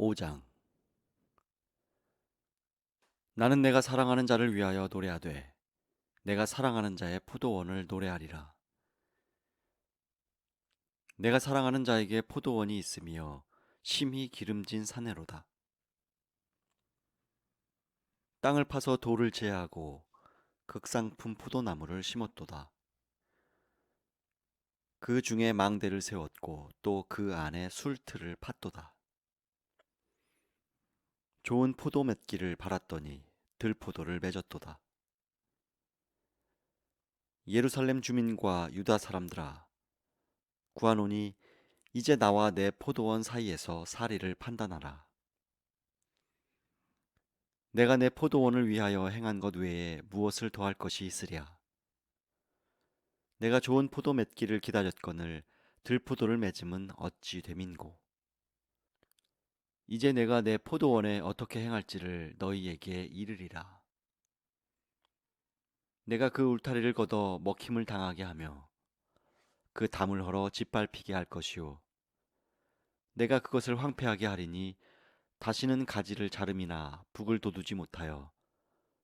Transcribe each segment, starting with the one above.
5장. 나는 내가 사랑하는 자를 위하여 노래하되 내가 사랑하는 자의 포도원을 노래하리라. 내가 사랑하는 자에게 포도원이 있으며 심히 기름진 사내로다. 땅을 파서 돌을 제하고 극상품 포도나무를 심었도다. 그 중에 망대를 세웠고 또 그 안에 술틀을 팠도다. 좋은 포도 맺기를 바랐더니 들포도를 맺었도다. 예루살렘 주민과 유다 사람들아, 구하노니 이제 나와 내 포도원 사이에서 사리를 판단하라. 내가 내 포도원을 위하여 행한 것 외에 무엇을 더할 것이 있으랴. 내가 좋은 포도 맺기를 기다렸거늘 들포도를 맺음은 어찌 됨인고. 이제 내가 내 포도원에 어떻게 행할지를 너희에게 이르리라. 내가 그 울타리를 걷어 먹힘을 당하게 하며 그 담을 헐어 짓밟히게 할 것이요. 내가 그것을 황폐하게 하리니 다시는 가지를 자름이나 북을 돋우지 못하여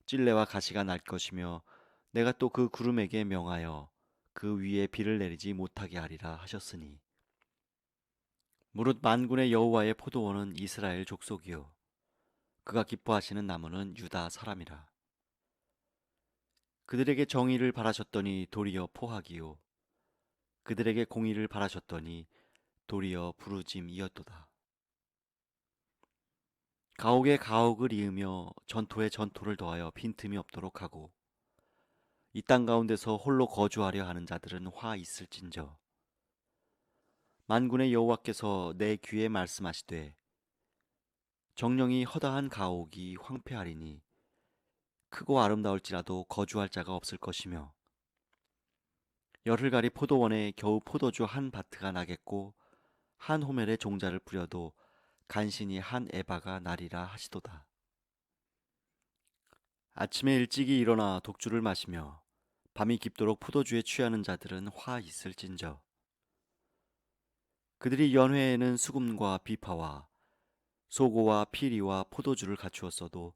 찔레와 가시가 날 것이며 내가 또 그 구름에게 명하여 그 위에 비를 내리지 못하게 하리라 하셨으니, 무릇 만군의 여호와의 포도원은 이스라엘 족속이요 그가 기뻐하시는 나무는 유다 사람이라. 그들에게 정의를 바라셨더니 도리어 포악이요 그들에게 공의를 바라셨더니 도리어 부르짐이었도다. 가옥에 가옥을 이으며 전토에 전토를 더하여 빈틈이 없도록 하고 이 땅 가운데서 홀로 거주하려 하는 자들은 화 있을진저. 만군의 여호와께서 내 귀에 말씀하시되 정령이 허다한 가옥이 황폐하리니 크고 아름다울지라도 거주할 자가 없을 것이며 열흘가리 포도원에 겨우 포도주 한 바트가 나겠고 한 호멜에 종자를 뿌려도 간신히 한 에바가 나리라 하시도다. 아침에 일찍이 일어나 독주를 마시며 밤이 깊도록 포도주에 취하는 자들은 화 있을진저. 그들이 연회에는 수금과 비파와 소고와 피리와 포도주를 갖추었어도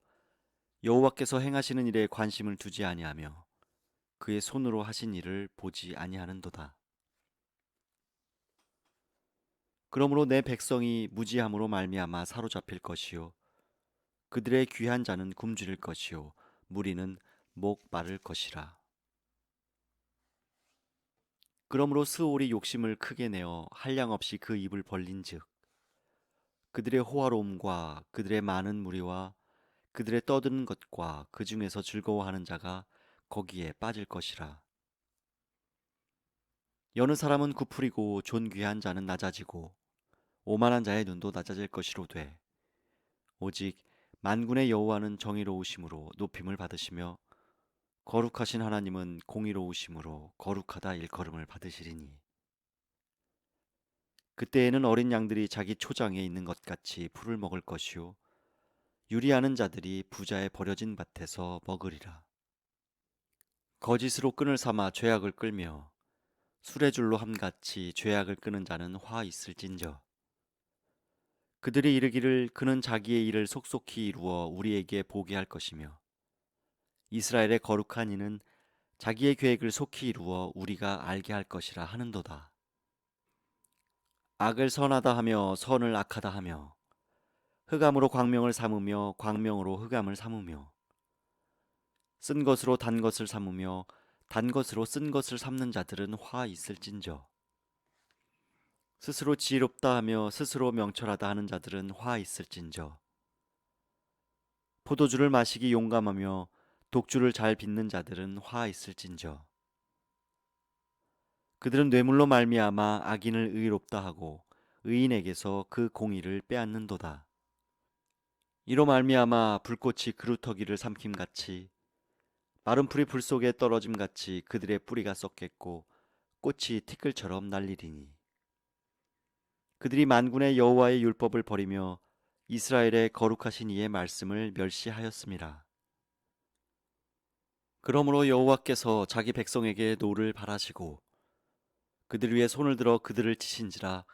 여호와께서 행하시는 일에 관심을 두지 아니하며 그의 손으로 하신 일을 보지 아니하는도다. 그러므로 내 백성이 무지함으로 말미암아 사로잡힐 것이요 그들의 귀한 자는 굶주릴 것이요 무리는 목 마를 것이라. 그러므로 스올이 욕심을 크게 내어 한량없이 그 입을 벌린즉 그들의 호화로움과 그들의 많은 무리와 그들의 떠드는 것과 그 중에서 즐거워하는 자가 거기에 빠질 것이라. 여느 사람은 구풀이고 존귀한 자는 낮아지고 오만한 자의 눈도 낮아질 것이로되 오직 만군의 여호와는 정의로우심으로 높임을 받으시며 거룩하신 하나님은 공의로우심으로 거룩하다 일컬음을 받으시리니, 그때에는 어린 양들이 자기 초장에 있는 것 같이 풀을 먹을 것이요 유리하는 자들이 부자의 버려진 밭에서 먹으리라. 거짓으로 끈을 삼아 죄악을 끌며 수레줄로 함같이 죄악을 끄는 자는 화 있을진저. 그들이 이르기를 그는 자기의 일을 속속히 이루어 우리에게 보게 할 것이며 이스라엘의 거룩한 이는 자기의 계획을 속히 이루어 우리가 알게 할 것이라 하는도다. 악을 선하다 하며 선을 악하다 하며 흑암으로 광명을 삼으며 광명으로 흑암을 삼으며 쓴 것으로 단 것을 삼으며 단 것으로 쓴 것을 삼는 자들은 화 있을진저. 스스로 지혜롭다 하며 스스로 명철하다 하는 자들은 화 있을진저. 포도주를 마시기 용감하며 독주를 잘 빚는 자들은 화 있을진저. 그들은 뇌물로 말미암아 악인을 의롭다 하고 의인에게서 그 공의를 빼앗는도다. 이로 말미암아 불꽃이 그루터기를 삼킴같이 마른 풀이 불 속에 떨어짐같이 그들의 뿌리가 썩겠고 꽃이 티끌처럼 날리리니, 그들이 만군의 여호와의 율법을 버리며 이스라엘의 거룩하신 이의 말씀을 멸시하였음이라. 그러므로 여호와께서 자기 백성에게 노를 바라시고 그들 위에 손을 들어 그들을 치신지라.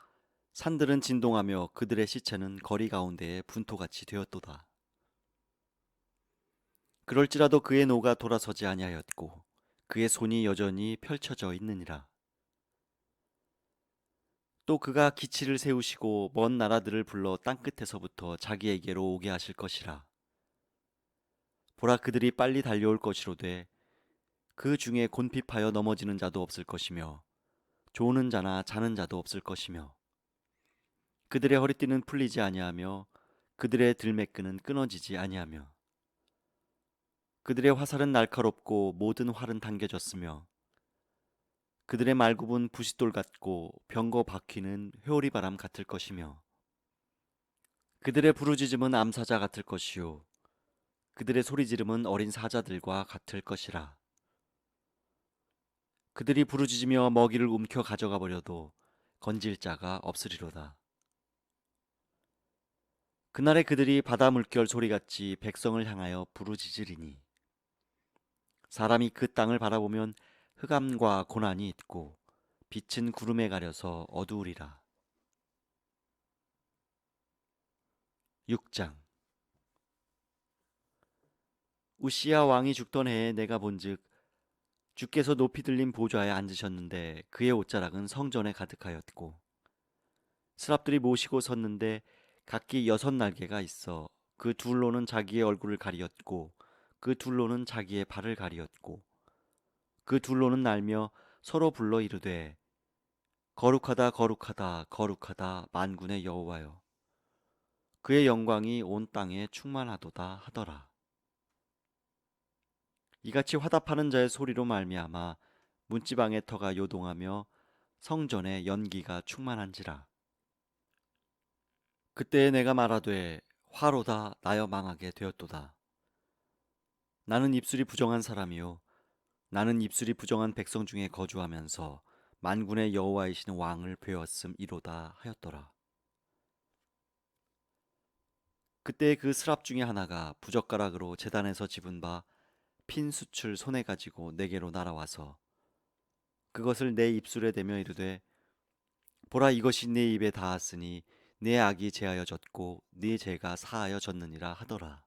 산들은 진동하며 그들의 시체는 거리 가운데에 분토같이 되었도다. 그럴지라도 그의 노가 돌아서지 아니하였고 그의 손이 여전히 펼쳐져 있느니라. 또 그가 기치를 세우시고 먼 나라들을 불러 땅끝에서부터 자기에게로 오게 하실 것이라. 보라, 그들이 빨리 달려올 것이로되 그 중에 곤핍하여 넘어지는 자도 없을 것이며 조는 자나 자는 자도 없을 것이며 그들의 허리띠는 풀리지 아니하며 그들의 들매끈은 끊어지지 아니하며 그들의 화살은 날카롭고 모든 활은 당겨졌으며 그들의 말굽은 부싯돌 같고 병거 바퀴는 회오리바람 같을 것이며 그들의 부르짖음은 암사자 같을 것이요 그들의 소리지름은 어린 사자들과 같을 것이라. 그들이 부르짖으며 먹이를 움켜 가져가 버려도 건질 자가 없으리로다. 그날에 그들이 바다 물결 소리같이 백성을 향하여 부르짖으리니 사람이 그 땅을 바라보면 흑암과 고난이 있고 빛은 구름에 가려서 어두우리라. 6장. 우시야 왕이 죽던 해에 내가 본즉 주께서 높이 들린 보좌에 앉으셨는데 그의 옷자락은 성전에 가득하였고 스랍들이 모시고 섰는데 각기 6날개가 있어 그 둘로는 자기의 얼굴을 가리었고 그 둘로는 자기의 발을 가리었고 그 둘로는 날며 서로 불러 이르되 거룩하다 거룩하다 거룩하다 만군의 여호와여 그의 영광이 온 땅에 충만하도다 하더라. 이같이 화답하는 자의 소리로 말미암아 문지방의 터가 요동하며 성전에 연기가 충만한지라. 그때에 내가 말하되 화로다 나여 망하게 되었도다. 나는 입술이 부정한 사람이요 나는 입술이 부정한 백성 중에 거주하면서 만군의 여호와이신 왕을 배웠음 이로다 하였더라. 그때 그 스랍 중에 하나가 부젓가락으로 제단에서 집은 바 핀 숯을 손에 가지고 내게로 날아와서 그것을 내 입술에 대며 이르되 보라, 이것이 네 입에 닿았으니 네 악이 제하여졌고 네 죄가 사하여졌느니라 하더라.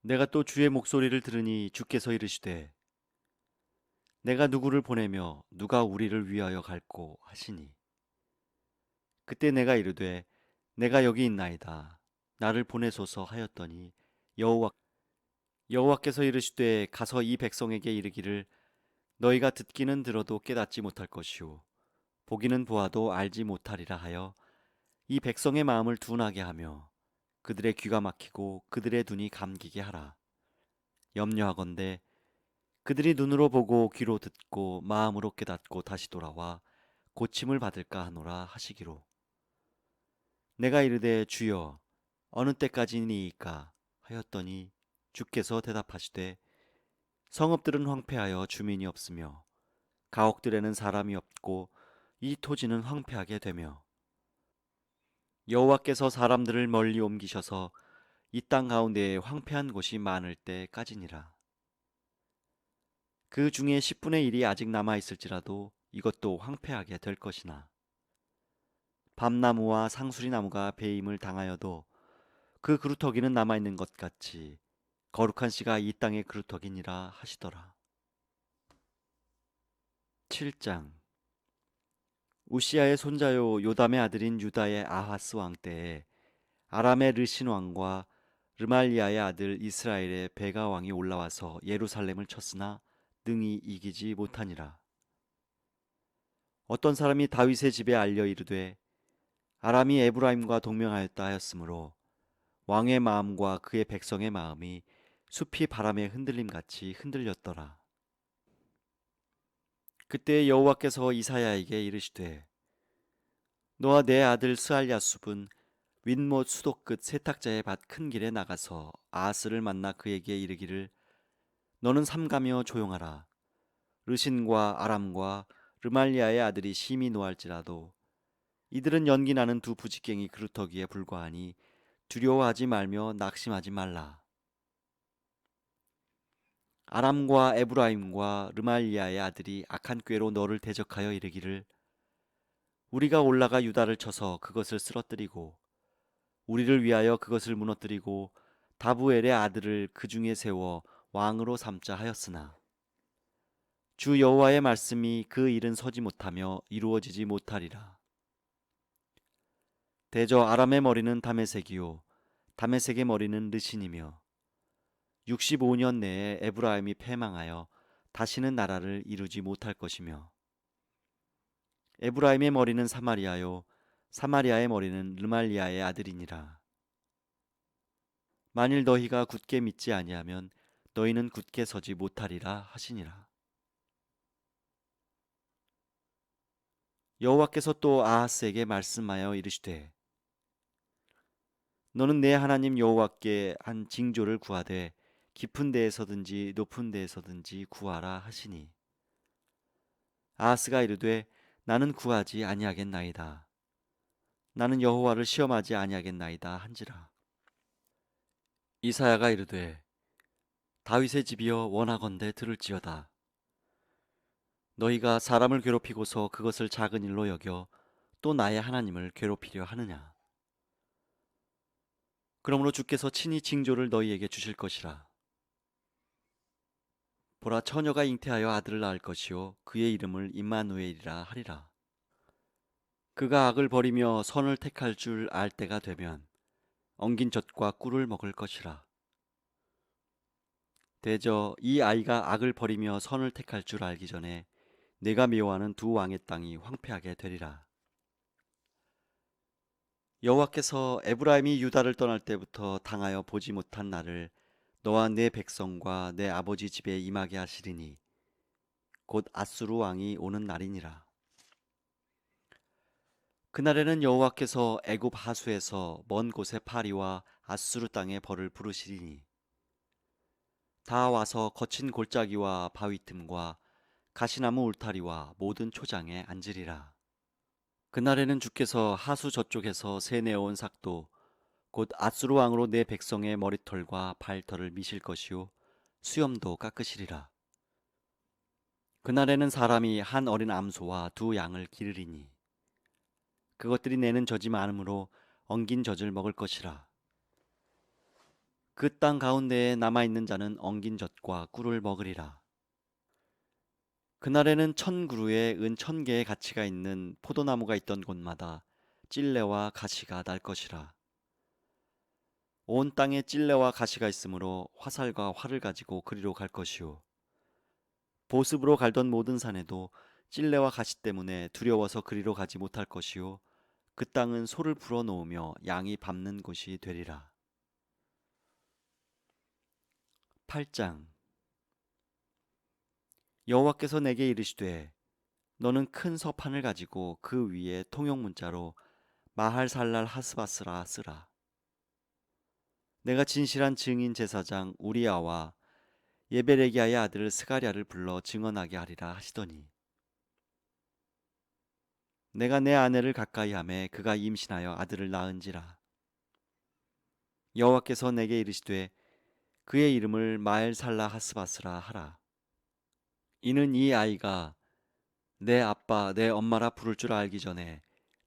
내가 또 주의 목소리를 들으니 주께서 이르시되 내가 누구를 보내며 누가 우리를 위하여 갈꼬 하시니 그때 내가 이르되 내가 여기 있나이다 나를 보내소서 하였더니 여호와께서 이르시되 가서 이 백성에게 이르기를 너희가 듣기는 들어도 깨닫지 못할 것이요 보기는 보아도 알지 못하리라 하여 이 백성의 마음을 둔하게 하며 그들의 귀가 막히고 그들의 눈이 감기게 하라. 염려하건대 그들이 눈으로 보고 귀로 듣고 마음으로 깨닫고 다시 돌아와 고침을 받을까 하노라 하시기로. 내가 이르되 주여 어느 때까지니이까 하였더니 주께서 대답하시되 성읍들은 황폐하여 주민이 없으며 가옥들에는 사람이 없고 이 토지는 황폐하게 되며 여호와께서 사람들을 멀리 옮기셔서 이 땅 가운데에 황폐한 곳이 많을 때까지니라. 그 중에 10분의 1이 아직 남아 있을지라도 이것도 황폐하게 될 것이나 밤나무와 상수리 나무가 배임을 당하여도 그 그루터기는 남아 있는 것 같이 거룩한 씨가 이 땅의 그루터기니라 하시더라. 7장. 우시야의 손자요 요담의 아들인 유다의 아하스 왕 때에 아람의 르신 왕과 르말리아의 아들 이스라엘의 베가 왕이 올라와서 예루살렘을 쳤으나 능히 이기지 못하니라. 어떤 사람이 다윗의 집에 알려 이르되 아람이 에브라임과 동맹하였다 하였으므로 왕의 마음과 그의 백성의 마음이 숲이 바람에 흔들림 같이 흔들렸더라. 그때 여호와께서 이사야에게 이르시되 너와 내 아들 스알야숲은 윗못 수도 끝 세탁자의 밭 큰 길에 나가서 아하스를 만나 그에게 이르기를 너는 삼가며 조용하라. 르신과 아람과 르말리아의 아들이 심히 노할지라도 이들은 연기 나는 두 부지깽이 그루터기에 불과하니 두려워하지 말며 낙심하지 말라. 아람과 에브라임과 르말리아의 아들이 악한 꾀로 너를 대적하여 이르기를 우리가 올라가 유다를 쳐서 그것을 쓰러뜨리고 우리를 위하여 그것을 무너뜨리고 다부엘의 아들을 그 중에 세워 왕으로 삼자 하였으나 주 여호와의 말씀이 그 일은 서지 못하며 이루어지지 못하리라. 대저 아람의 머리는 다메섹이요 다메섹의 머리는 르신이며 65년 내에 에브라임이 패망하여 다시는 나라를 이루지 못할 것이며 에브라임의 머리는 사마리아요 사마리아의 머리는 르말리아의 아들이니라. 만일 너희가 굳게 믿지 아니하면 너희는 굳게 서지 못하리라 하시니라. 여호와께서 또 아하스에게 말씀하여 이르시되 너는 내 하나님 여호와께 한 징조를 구하되 깊은 데에서든지 높은 데에서든지 구하라 하시니 아하스가 이르되 나는 구하지 아니하겠나이다. 나는 여호와를 시험하지 아니하겠나이다 한지라. 이사야가 이르되 다윗의 집이여 원하건대 들을지어다. 너희가 사람을 괴롭히고서 그것을 작은 일로 여겨 또 나의 하나님을 괴롭히려 하느냐. 그러므로 주께서 친히 징조를 너희에게 주실 것이라. 보라 처녀가 잉태하여 아들을 낳을 것이요 그의 이름을 임마누엘이라 하리라. 그가 악을 버리며 선을 택할 줄 알 때가 되면 엉긴 젖과 꿀을 먹을 것이라. 대저 이 아이가 악을 버리며 선을 택할 줄 알기 전에 내가 미워하는 두 왕의 땅이 황폐하게 되리라. 여호와께서 에브라임이 유다를 떠날 때부터 당하여 보지 못한 날을 너와 내 백성과 내 아버지 집에 임하게 하시리니 곧 아수르 왕이 오는 날이니라. 그날에는 여호와께서 애굽 하수에서 먼 곳의 파리와 아수르 땅의 벌을 부르시리니 다 와서 거친 골짜기와 바위 틈과 가시나무 울타리와 모든 초장에 앉으리라. 그날에는 주께서 하수 저쪽에서 새내어온 삭도 곧 아수르 왕으로 내 백성의 머리털과 발털을 미실 것이요 수염도 깎으시리라. 그날에는 사람이 한 어린 암소와 두 양을 기르리니 그것들이 내는 젖이 많으므로 엉긴 젖을 먹을 것이라. 그 땅 가운데에 남아있는 자는 엉긴 젖과 꿀을 먹으리라. 그날에는 1000그루에 은 1000개의 가치가 있는 포도나무가 있던 곳마다 찔레와 가시가 날 것이라. 온 땅에 찔레와 가시가 있으므로 화살과 활을 가지고 그리로 갈 것이요 보습으로 갈던 모든 산에도 찔레와 가시 때문에 두려워서 그리로 가지 못할 것이요 그 땅은 소를 불어 놓으며 양이 밟는 곳이 되리라. 8장. 여호와께서 내게 이르시되 너는 큰 서판을 가지고 그 위에 통용 문자로 마할살랄 하스바스라 쓰라. 내가 진실한 증인 제사장 우리아와 예베레기야의 아들 스가랴를 불러 증언하게 하리라 하시더니 내가 내 아내를 가까이 하매 그가 임신하여 아들을 낳은지라. 여호와께서 내게 이르시되 그의 이름을 마엘살라 하스바스라 하라. 이는 이 아이가 내 아빠 내 엄마라 부를 줄 알기 전에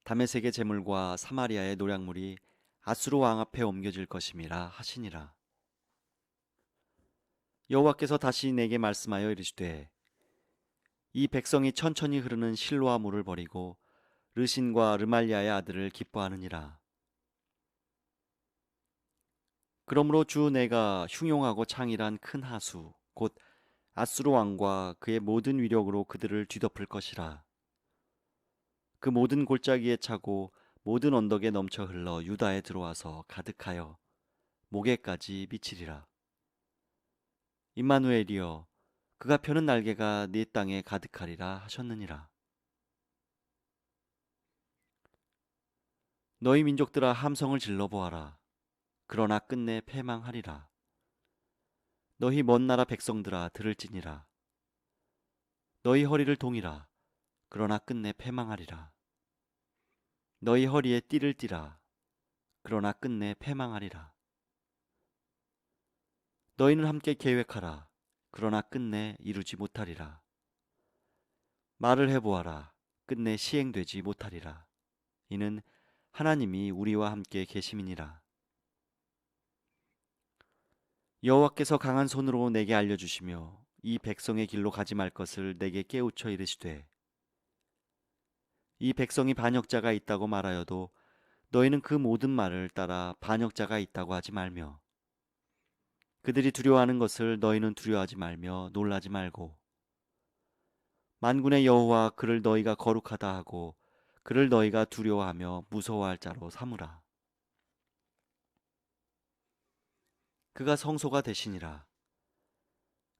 다메섹의 제물과 사마리아의 노략물이 아수르 왕 앞에 옮겨질 것임이라 하시니라. 여호와께서 다시 내게 말씀하여 이르시되 이 백성이 천천히 흐르는 실로아 물을 버리고 르신과 르말리아의 아들을 기뻐하느니라. 그러므로 주 내가 흉용하고 창일한 큰 하수 곧 아수르 왕과 그의 모든 위력으로 그들을 뒤덮을 것이라. 그 모든 골짜기에 차고 모든 언덕에 넘쳐 흘러 유다에 들어와서 가득하여 목에까지 미치리라. 임마누엘이여 그가 펴는 날개가 네 땅에 가득하리라 하셨느니라. 너희 민족들아 함성을 질러 보아라. 그러나 끝내 패망하리라. 너희 먼 나라 백성들아 들을지니라. 너희 허리를 동이라. 그러나 끝내 패망하리라. 너희 허리에 띠를 띠라. 그러나 끝내 패망하리라. 너희는 함께 계획하라. 그러나 끝내 이루지 못하리라. 말을 해보아라. 끝내 시행되지 못하리라. 이는 하나님이 우리와 함께 계심이니라. 여호와께서 강한 손으로 내게 알려주시며 이 백성의 길로 가지 말 것을 내게 깨우쳐 이르시되, 이 백성이 반역자가 있다고 말하여도 너희는 그 모든 말을 따라 반역자가 있다고 하지 말며, 그들이 두려워하는 것을 너희는 두려워하지 말며 놀라지 말고, 만군의 여호와 그를 너희가 거룩하다 하고 그를 너희가 두려워하며 무서워할 자로 삼으라. 그가 성소가 되시니라.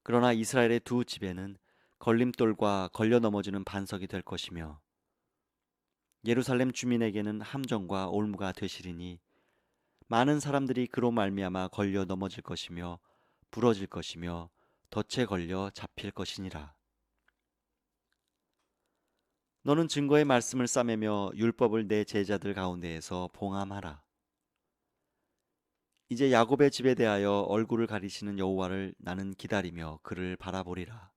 그러나 이스라엘의 두 집에는 걸림돌과 걸려 넘어지는 반석이 될 것이며, 예루살렘 주민에게는 함정과 올무가 되시리니 많은 사람들이 그로 말미암아 걸려 넘어질 것이며 부러질 것이며 덫에 걸려 잡힐 것이니라. 너는 증거의 말씀을 싸매며 율법을 내 제자들 가운데에서 봉함하라. 이제 야곱의 집에 대하여 얼굴을 가리시는 여호와를 나는 기다리며 그를 바라보리라.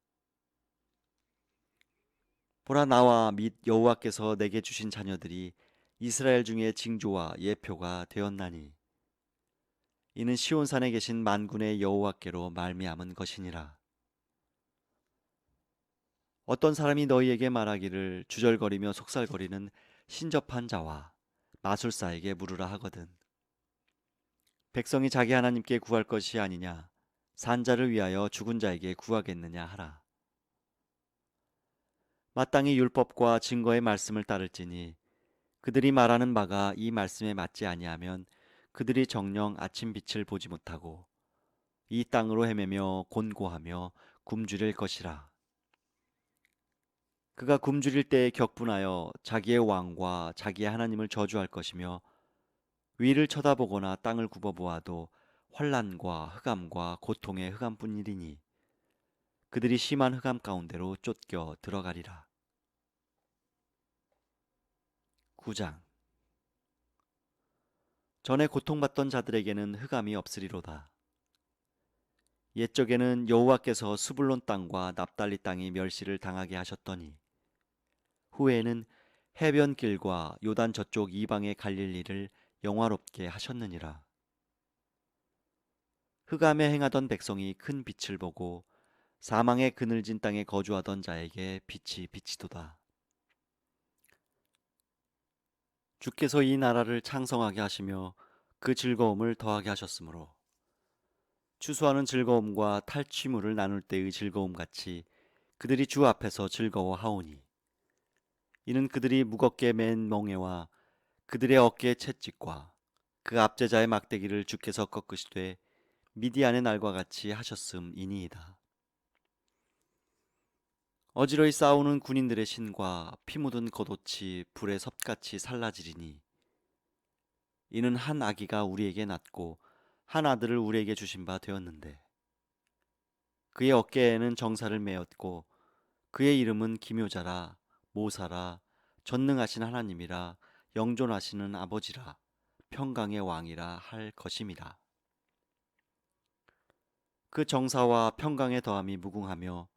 보라, 나와 및 여호와께서 내게 주신 자녀들이 이스라엘 중에 징조와 예표가 되었나니, 이는 시온산에 계신 만군의 여호와께로 말미암은 것이니라. 어떤 사람이 너희에게 말하기를 주절거리며 속살거리는 신접한 자와 마술사에게 물으라 하거든, 백성이 자기 하나님께 구할 것이 아니냐, 산자를 위하여 죽은 자에게 구하겠느냐 하라. 마땅히 율법과 증거의 말씀을 따를지니 그들이 말하는 바가 이 말씀에 맞지 아니하면 그들이 정녕 아침 빛을 보지 못하고 이 땅으로 헤매며 곤고하며 굶주릴 것이라. 그가 굶주릴 때에 격분하여 자기의 왕과 자기의 하나님을 저주할 것이며, 위를 쳐다보거나 땅을 굽어보아도 환난과 흑암과 고통의 흑암뿐이리니 그들이 심한 흑암 가운데로 쫓겨 들어가리라. 9장. 전에 고통받던 자들에게는 흑암이 없으리로다. 옛적에는 여호와께서 스불론 땅과 납달리 땅이 멸시를 당하게 하셨더니 후에는 해변길과 요단 저쪽 이방의 갈릴리를 영화롭게 하셨느니라. 흑암에 행하던 백성이 큰 빛을 보고 사망의 그늘진 땅에 거주하던 자에게 빛이 비치도다. 주께서 이 나라를 창성하게 하시며 그 즐거움을 더하게 하셨으므로 추수하는 즐거움과 탈취물을 나눌 때의 즐거움 같이 그들이 주 앞에서 즐거워하오니, 이는 그들이 무겁게 맨 멍에와 그들의 어깨의 채찍과 그 압제자의 막대기를 주께서 꺾으시되 미디안의 날과 같이 하셨음이니이다. 어지러이 싸우는 군인들의 신과 피 묻은 겉옷이 불에 섭같이 살라지리니, 이는 한 아기가 우리에게 낳고 한 아들을 우리에게 주신 바 되었는데, 그의 어깨에는 정사를 메었고 그의 이름은 기묘자라, 모사라, 전능하신 하나님이라, 영존하시는 아버지라, 평강의 왕이라 할 것임이라. 그 정사와 평강의 더함이 무궁하며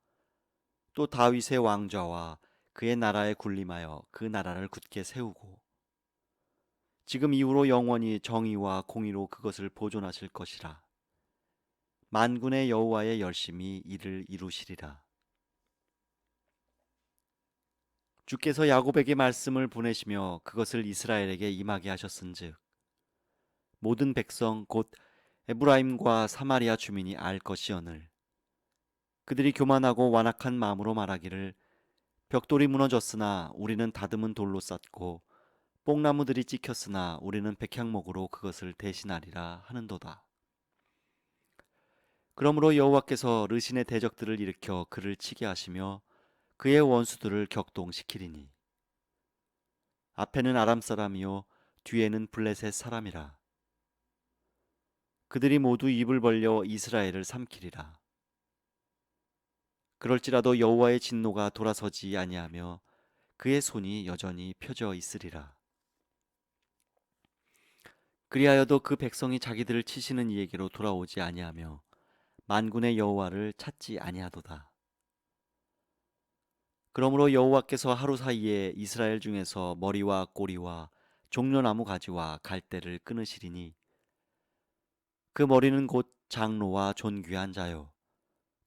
또 다윗의 왕좌와 그의 나라에 군림하여 그 나라를 굳게 세우고 지금 이후로 영원히 정의와 공의로 그것을 보존하실 것이라. 만군의 여호와의 열심히 이를 이루시리라. 주께서 야곱에게 말씀을 보내시며 그것을 이스라엘에게 임하게 하셨은즉 모든 백성 곧 에브라임과 사마리아 주민이 알 것이오늘 그들이 교만하고 완악한 마음으로 말하기를 벽돌이 무너졌으나 우리는 다듬은 돌로 쌓고 뽕나무들이 찍혔으나 우리는 백향목으로 그것을 대신하리라 하는도다. 그러므로 여호와께서 르신의 대적들을 일으켜 그를 치게 하시며 그의 원수들을 격동시키리니, 앞에는 아람 사람이요 뒤에는 블레셋 사람이라. 그들이 모두 입을 벌려 이스라엘을 삼키리라. 그럴지라도 여호와의 진노가 돌아서지 아니하며 그의 손이 여전히 펴져 있으리라. 그리하여도 그 백성이 자기들을 치시는 이에게로 돌아오지 아니하며 만군의 여호와를 찾지 아니하도다. 그러므로 여호와께서 하루 사이에 이스라엘 중에서 머리와 꼬리와 종려나무 가지와 갈대를 끊으시리니 그 머리는 곧 장로와 존귀한 자요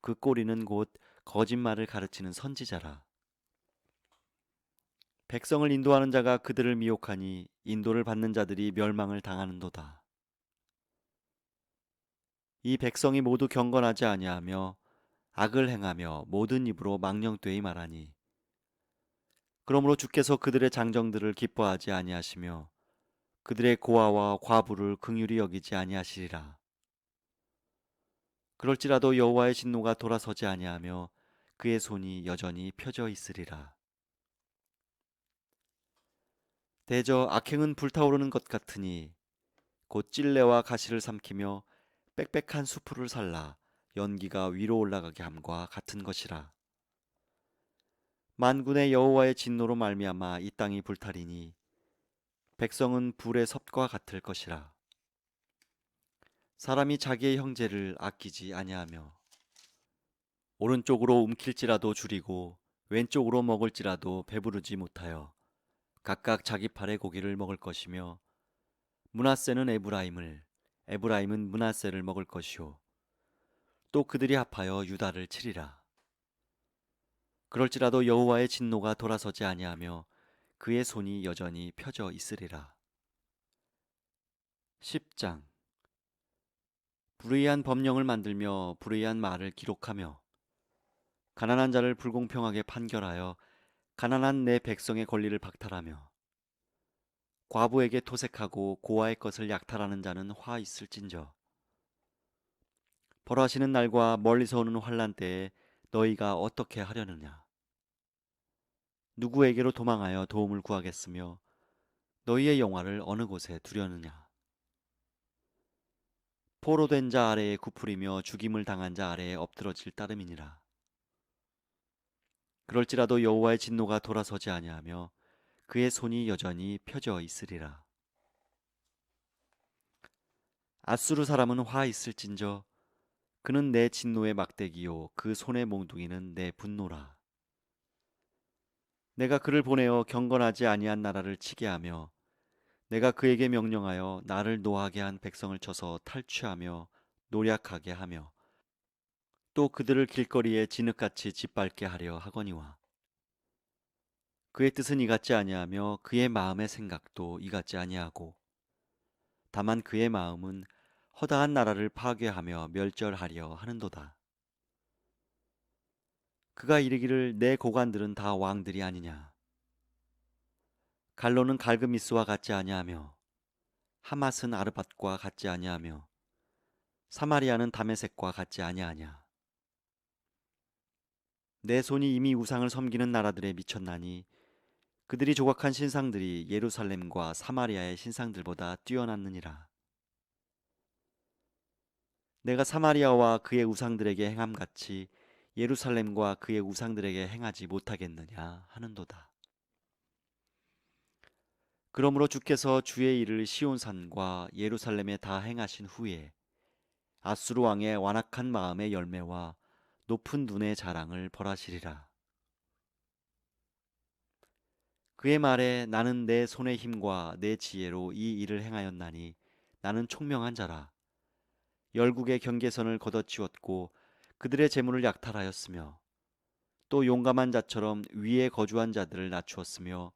그 꼬리는 곧 거짓말을 가르치는 선지자라. 백성을 인도하는 자가 그들을 미혹하니 인도를 받는 자들이 멸망을 당하는도다. 이 백성이 모두 경건하지 아니하며 악을 행하며 모든 입으로 망령되이 말하니 그러므로 주께서 그들의 장정들을 기뻐하지 아니하시며 그들의 고아와 과부를 긍휼히 여기지 아니하시리라. 그럴지라도 여호와의 진노가 돌아서지 아니하며 그의 손이 여전히 펴져 있으리라. 대저 악행은 불타오르는 것 같으니 곧 찔레와 가시를 삼키며 빽빽한 수풀을 살라 연기가 위로 올라가게 함과 같은 것이라. 만군의 여호와의 진노로 말미암아 이 땅이 불타리니 백성은 불의 섭과 같을 것이라. 사람이 자기의 형제를 아끼지 아니하며 오른쪽으로 움킬지라도 줄이고 왼쪽으로 먹을지라도 배부르지 못하여 각각 자기 팔의 고기를 먹을 것이며 므낫세는 에브라임을 에브라임은 므낫세를 먹을 것이요 또 그들이 합하여 유다를 치리라. 그럴지라도 여호와의 진노가 돌아서지 아니하며 그의 손이 여전히 펴져 있으리라. 10장. 불의한 법령을 만들며 불의한 말을 기록하며 가난한 자를 불공평하게 판결하여 가난한 내 백성의 권리를 박탈하며 과부에게 토색하고 고아의 것을 약탈하는 자는 화 있을진저. 벌하시는 날과 멀리서 오는 환난 때에 너희가 어떻게 하려느냐. 누구에게로 도망하여 도움을 구하겠으며 너희의 영화를 어느 곳에 두려느냐. 포로된 자 아래에 굽으리며 죽임을 당한 자 아래에 엎드러질 따름이니라. 그럴지라도 여호와의 진노가 돌아서지 아니하며 그의 손이 여전히 펴져 있으리라. 아수르 사람은 화 있을진저 그는 내 진노의 막대기요 그 손의 몽둥이는 내 분노라. 내가 그를 보내어 경건하지 아니한 나라를 치게 하며 내가 그에게 명령하여 나를 노하게 한 백성을 쳐서 탈취하며 노략하게 하며 또 그들을 길거리에 진흙같이 짓밟게 하려 하거니와 그의 뜻은 이같지 아니하며 그의 마음의 생각도 이같지 아니하고 다만 그의 마음은 허다한 나라를 파괴하며 멸절하려 하는도다. 그가 이르기를 내 고관들은 다 왕들이 아니냐. 갈로는 갈그미스와 같지 아니하며 하맛은 아르밧과 같지 아니하며 사마리아는 다메섹과 같지 아니하냐. 내 손이 이미 우상을 섬기는 나라들에 미쳤나니 그들이 조각한 신상들이 예루살렘과 사마리아의 신상들보다 뛰어났느니라. 내가 사마리아와 그의 우상들에게 행함같이 예루살렘과 그의 우상들에게 행하지 못하겠느냐 하는도다. 그러므로 주께서 주의 일을 시온산과 예루살렘에 다 행하신 후에 아수르 왕의 완악한 마음의 열매와 높은 눈의 자랑을 벌하시리라. 그의 말에 나는 내 손의 힘과 내 지혜로 이 일을 행하였나니 나는 총명한 자라. 열국의 경계선을 걷어치웠고 그들의 재물을 약탈하였으며 또 용감한 자처럼 위에 거주한 자들을 낮추었으며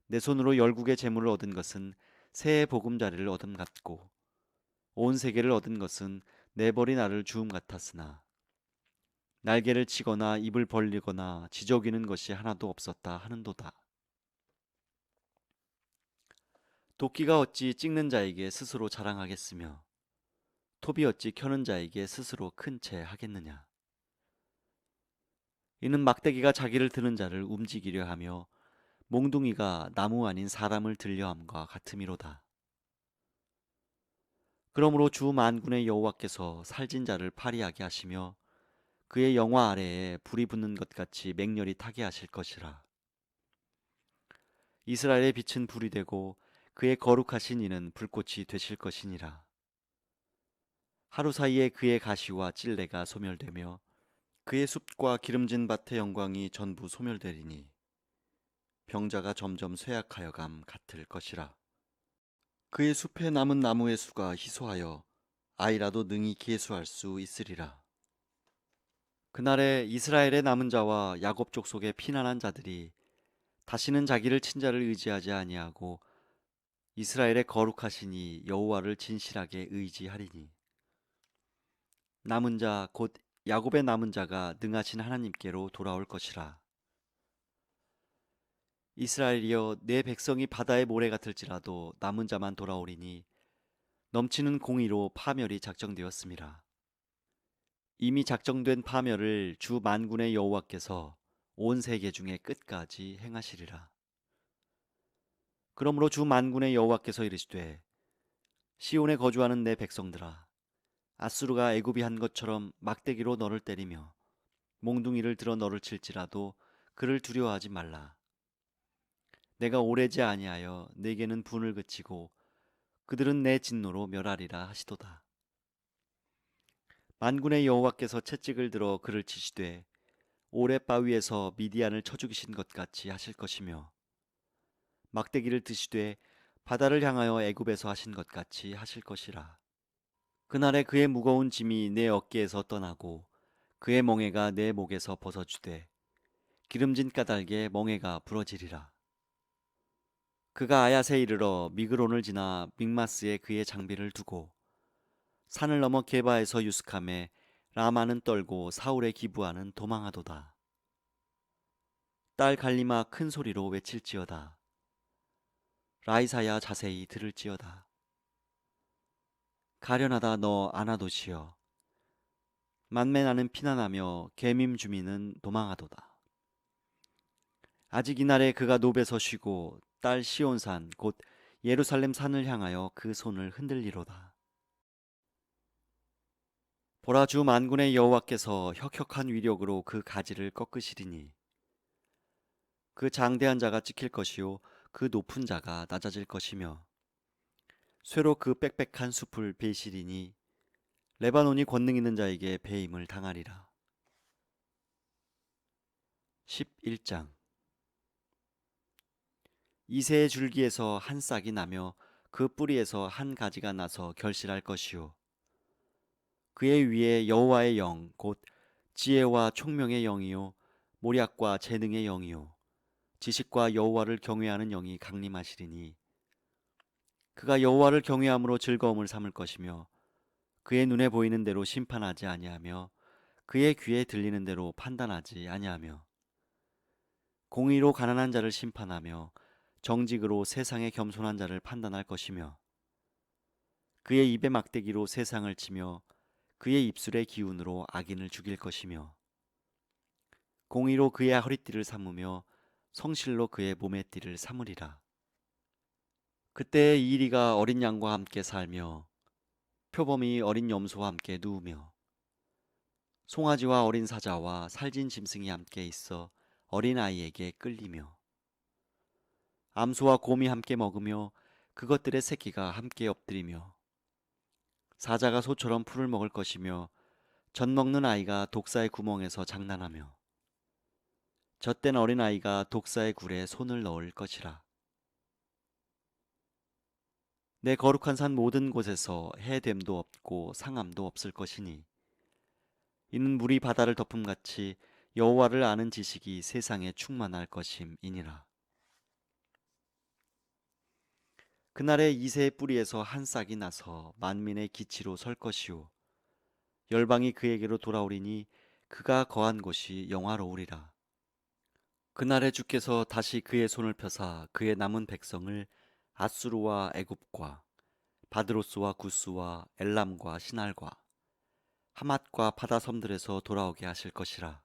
내 손으로 열국의 재물을 얻은 것은 새의 보금자리를 얻음 같고 온 세계를 얻은 것은 내 벌이 나를 주음 같았으나 날개를 치거나 입을 벌리거나 지저귀는 것이 하나도 없었다 하는도다. 도끼가 어찌 찍는 자에게 스스로 자랑하겠으며 톱이 어찌 켜는 자에게 스스로 큰 채 하겠느냐. 이는 막대기가 자기를 드는 자를 움직이려 하며 몽둥이가 나무 아닌 사람을 들려함과 같음이로다. 그러므로 주 만군의 여호와께서 살진 자를 파리하게 하시며 그의 영화 아래에 불이 붙는 것 같이 맹렬히 타게 하실 것이라. 이스라엘의 빛은 불이 되고 그의 거룩하신 이는 불꽃이 되실 것이니라. 하루 사이에 그의 가시와 찔레가 소멸되며 그의 숲과 기름진 밭의 영광이 전부 소멸되리니 병자가 점점 쇠약하여 감 같을 것이라. 그의 숲에 남은 나무의 수가 희소하여 아이라도 능히 계수할 수 있으리라. 그날에 이스라엘의 남은 자와 야곱 족속의 피난한 자들이 다시는 자기를 친자를 의지하지 아니하고 이스라엘의 거룩하시니 여호와를 진실하게 의지하리니 남은 자 곧 야곱의 남은 자가 능하신 하나님께로 돌아올 것이라. 이스라엘이여 내 백성이 바다의 모래 같을지라도 남은 자만 돌아오리니 넘치는 공의로 파멸이 작정되었음이라. 이미 작정된 파멸을 주 만군의 여호와께서 온 세계 중에 끝까지 행하시리라. 그러므로 주 만군의 여호와께서 이르시되 시온에 거주하는 내 백성들아 아수르가 애굽이 한 것처럼 막대기로 너를 때리며 몽둥이를 들어 너를 칠지라도 그를 두려워하지 말라. 내가 오래지 아니하여 내게는 분을 그치고 그들은 내 진노로 멸하리라 하시도다. 만군의 여호와께서 채찍을 들어 그를 치시되 오레 바위에서 미디안을 쳐 죽이신 것 같이 하실 것이며 막대기를 드시되 바다를 향하여 애굽에서 하신 것 같이 하실 것이라. 그날에 그의 무거운 짐이 내 어깨에서 떠나고 그의 멍에가 내 목에서 벗어지되 기름진 까닭에 멍에가 부러지리라. 그가 아얏에 이르러 미그론을 지나 믹마스에 그의 장비를 두고 산을 넘어 게바에서 유스캄에 라마는 떨고 사울의 기부하는 도망하도다. 딸 갈리마 큰 소리로 외칠지어다. 라이사야 자세히 들을지어다. 가련하다 너 아나도시여. 만매 나는 피난하며 게밈 주민은 도망하도다. 아직 이날에 그가 노베서 쉬고 딸 시온산 곧 예루살렘 산을 향하여 그 손을 흔들리로다. 보라 주 만군의 여호와께서 혁혁한 위력으로 그 가지를 꺾으시리니 그 장대한 자가 찍힐 것이요 그 높은 자가 낮아질 것이며 쇠로 그 빽빽한 숲을 베시리니 레바논이 권능 있는 자에게 배임을 당하리라. 11장 이새의 줄기에서 한 싹이 나며 그 뿌리에서 한 가지가 나서 결실할 것이요 그의 위에 여호와의 영 곧 지혜와 총명의 영이요 모략과 재능의 영이요 지식과 여호와를 경외하는 영이 강림하시리니 그가 여호와를 경외함으로 즐거움을 삼을 것이며 그의 눈에 보이는 대로 심판하지 아니하며 그의 귀에 들리는 대로 판단하지 아니하며 공의로 가난한 자를 심판하며 정직으로 세상의 겸손한 자를 판단할 것이며 그의 입의 막대기로 세상을 치며 그의 입술의 기운으로 악인을 죽일 것이며 공의로 그의 허리띠를 삼으며 성실로 그의 몸의 띠를 삼으리라. 그때 이리가 어린 양과 함께 살며 표범이 어린 염소와 함께 누우며 송아지와 어린 사자와 살진 짐승이 함께 있어 어린 아이에게 끌리며 암소와 곰이 함께 먹으며 그것들의 새끼가 함께 엎드리며 사자가 소처럼 풀을 먹을 것이며 젖 먹는 아이가 독사의 구멍에서 장난하며 젖된 어린 아이가 독사의 굴에 손을 넣을 것이라. 내 거룩한 산 모든 곳에서 해됨도 없고 상함도 없을 것이니 이는 물이 바다를 덮음같이 여호와를 아는 지식이 세상에 충만할 것임이니라. 그날에 이새의 뿌리에서 한 싹이 나서 만민의 기치로 설 것이요 열방이 그에게로 돌아오리니 그가 거한 곳이 영화로우리라. 그날에 주께서 다시 그의 손을 펴사 그의 남은 백성을 아수르와 애굽과 바드로스와 구스와 엘람과 시날과 하맛과 바다 섬들에서 돌아오게 하실 것이라.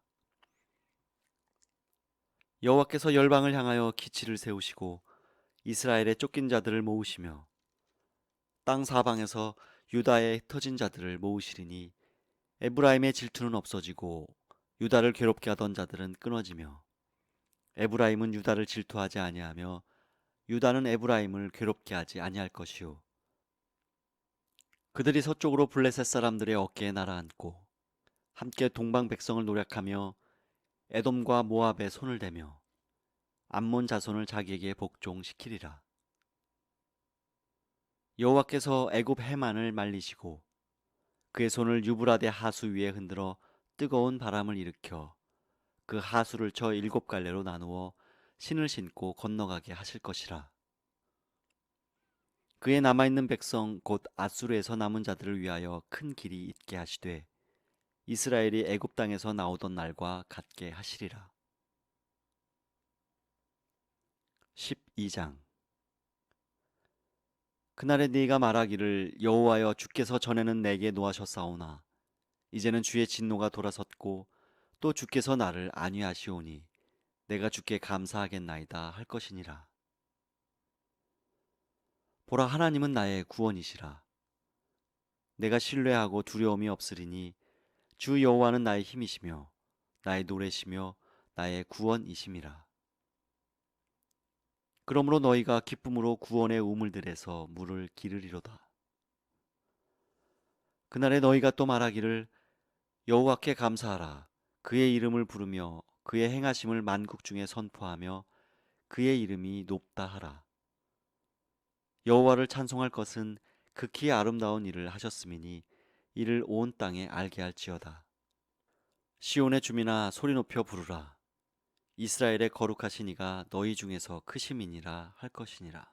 여호와께서 열방을 향하여 기치를 세우시고 이스라엘의 쫓긴 자들을 모으시며 땅 사방에서 유다의 흩어진 자들을 모으시리니 에브라임의 질투는 없어지고 유다를 괴롭게 하던 자들은 끊어지며 에브라임은 유다를 질투하지 아니하며 유다는 에브라임을 괴롭게 하지 아니할 것이요 그들이 서쪽으로 블레셋 사람들의 어깨에 날아앉고 함께 동방 백성을 노력하며 에돔과 모압에 손을 대며 암몬 자손을 자기에게 복종시키리라. 여호와께서 애굽 해만을 말리시고 그의 손을 유브라데 하수 위에 흔들어 뜨거운 바람을 일으켜 그 하수를 쳐 일곱 갈래로 나누어 신을 신고 건너가게 하실 것이라. 그의 남아있는 백성 곧 아수르에서 남은 자들을 위하여 큰 길이 있게 하시되 이스라엘이 애굽 땅에서 나오던 날과 같게 하시리라. 12장. 그날에 네가 말하기를 여호와여 주께서 전에는 내게 노하셨사오나 이제는 주의 진노가 돌아섰고 또 주께서 나를 안위하시오니 내가 주께 감사하겠나이다 할 것이니라. 보라 하나님은 나의 구원이시라. 내가 신뢰하고 두려움이 없으리니 주 여호와는 나의 힘이시며 나의 노래시며 나의 구원이심이라. 그러므로 너희가 기쁨으로 구원의 우물들에서 물을 기르리로다. 그날에 너희가 또 말하기를 여호와께 감사하라. 그의 이름을 부르며 그의 행하심을 만국 중에 선포하며 그의 이름이 높다 하라. 여호와를 찬송할 것은 극히 아름다운 일을 하셨음이니 이를 온 땅에 알게 할지어다. 시온의 주민아 소리 높여 부르라. 이스라엘의 거룩하신 이가 너희 중에서 크심이니라 할 것이니라.